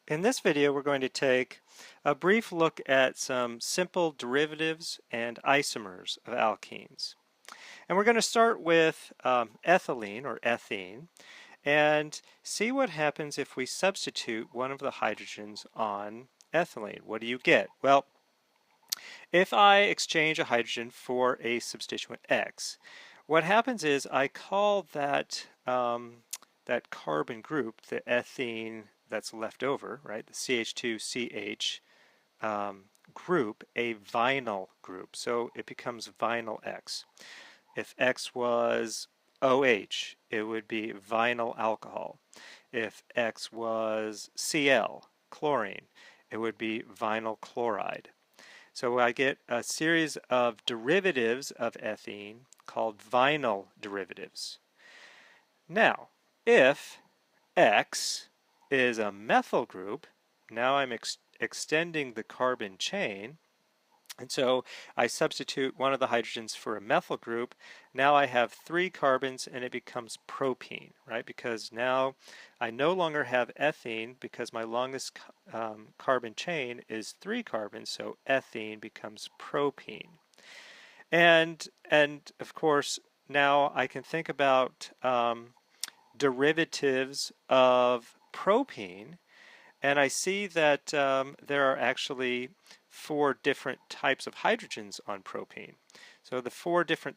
In this video, we're going to take a brief look at some simple derivatives and isomers of alkenes. And we're going to start with ethylene or ethene and see what happens if we substitute one of the hydrogens on ethylene. What do you get? Well, if I exchange a hydrogen for a substituent X, what happens is I call that carbon group, the ethene that's left over, right, the CH2CH group, a vinyl group. So it becomes vinyl X. If X was OH, it would be vinyl alcohol. If X was Cl, chlorine, it would be vinyl chloride. So I get a series of derivatives of ethene called vinyl derivatives. Now, if X is a methyl group, now I'm extending the carbon chain, and so I substitute one of the hydrogens for a methyl group. Now I have 3 carbons and it becomes propene, right? Because now I no longer have ethene because my longest carbon chain is 3 carbons, so ethene becomes propene. And of course, now I can think about derivatives of propene, and I see that there are actually 4 different types of hydrogens on propene. So the 4 different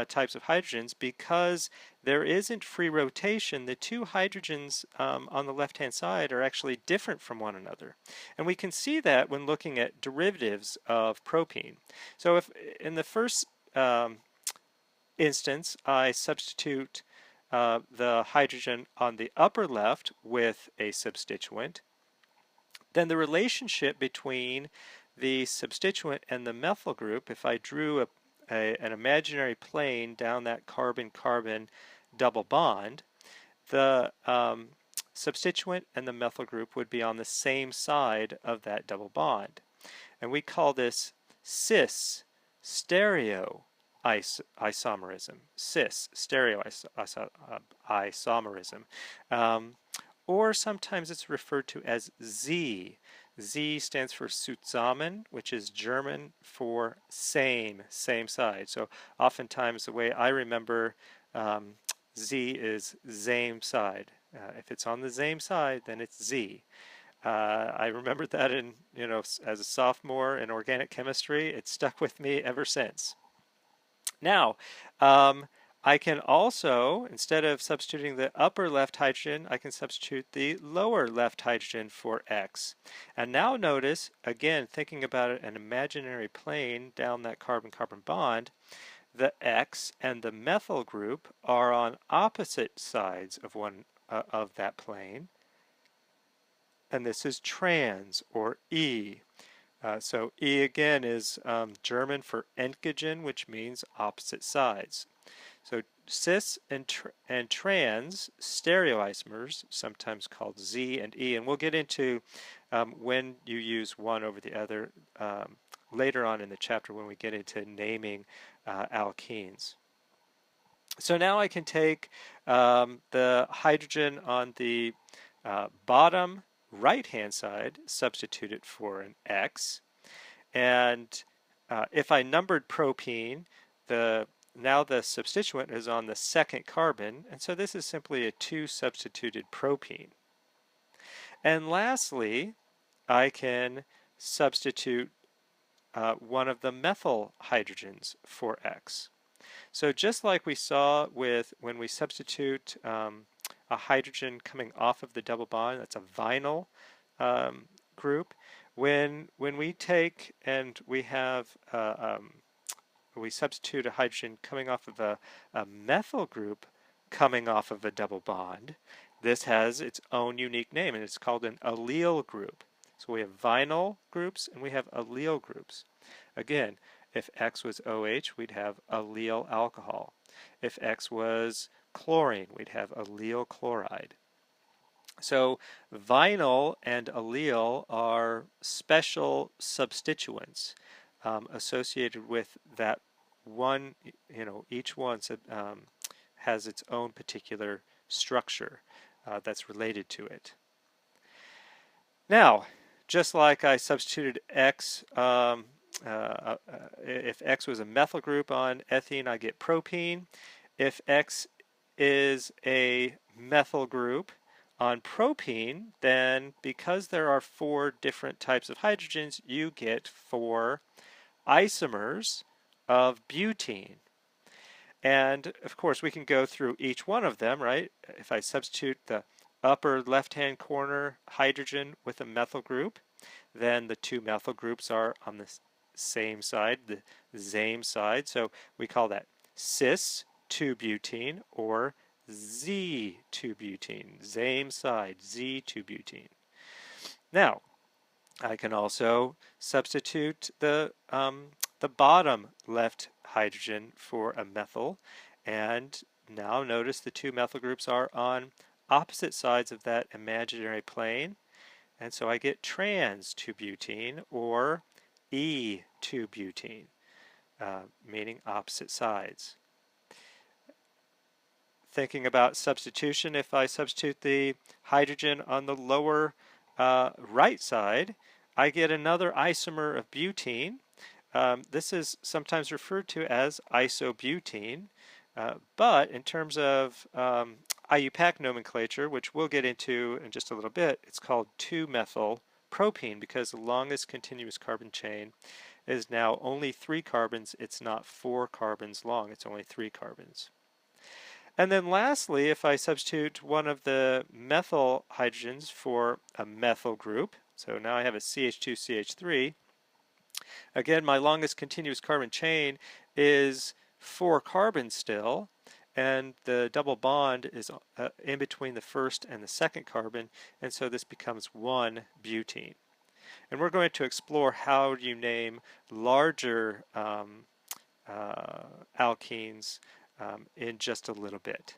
types of hydrogens, because there isn't free rotation, the 2 hydrogens on the left-hand side are actually different from one another. And we can see that when looking at derivatives of propene. So if in the first instance I substitute the hydrogen on the upper left with a substituent, then the relationship between the substituent and the methyl group, if I drew an imaginary plane down that carbon-carbon double bond, the substituent and the methyl group would be on the same side of that double bond. And we call this cis stereo isomerism. Cis stereo isomerism. Or sometimes it's referred to as Z. Z stands for zusammen, which is German for same side. So oftentimes the way I remember Z is same side. If it's on the same side, then it's Z. I remembered that as a sophomore in organic chemistry. It's stuck with me ever since. Now, I can also, instead of substituting the upper left hydrogen, I can substitute the lower left hydrogen for X. And now notice, again, thinking about an imaginary plane down that carbon-carbon bond, the X and the methyl group are on opposite sides of that plane. And this is trans, or E. So E again is German for Entgegen, which means opposite sides. So cis and trans stereoisomers, sometimes called Z and E, and we'll get into when you use one over the other later on in the chapter when we get into naming alkenes. So now I can take the hydrogen on the bottom right-hand side, substitute it for an X, and if I numbered propene, now the substituent is on the second carbon, and so this is simply a 2 substituted propene. And lastly, I can substitute one of the methyl hydrogens for X. So just like we saw with when we substitute a hydrogen coming off of the double bond, that's a vinyl group. When we take and we have we substitute a hydrogen coming off of a methyl group coming off of a double bond, this has its own unique name, and it's called an allele group. So we have vinyl groups and we have allele groups. Again, if X was OH, we'd have allele alcohol. If X was chlorine, we'd have allele chloride. So vinyl and allele are special substituents associated with that one, each one has its own particular structure that's related to it. Now, just like I substituted X, if X was a methyl group on ethene, I get propene. If X is a methyl group on propene, then because there are 4 different types of hydrogens, you get 4 isomers of butene. And of course, we can go through each one of them, right? If I substitute the upper left-hand corner hydrogen with a methyl group, then the 2 methyl groups are on the same side, the same side. So we call that cis-2-butene or Z2-butene, same side, Z2-butene. Now, I can also substitute the bottom left hydrogen for a methyl, and now notice the 2 methyl groups are on opposite sides of that imaginary plane, and so I get trans-2-butene or E2-butene, meaning opposite sides. Thinking about substitution, if I substitute the hydrogen on the lower right side, I get another isomer of butene. This is sometimes referred to as isobutene, but in terms of IUPAC nomenclature, which we'll get into in just a little bit, it's called 2-methyl propene because the longest continuous carbon chain is now only 3 carbons. It's not 4 carbons long, it's only 3 carbons. And then lastly, if I substitute one of the methyl hydrogens for a methyl group, so now I have a CH2CH3, again, my longest continuous carbon chain is 4 carbons still, and the double bond is in between the first and the second carbon, and so this becomes 1-butene. And we're going to explore how you name larger alkenes in just a little bit.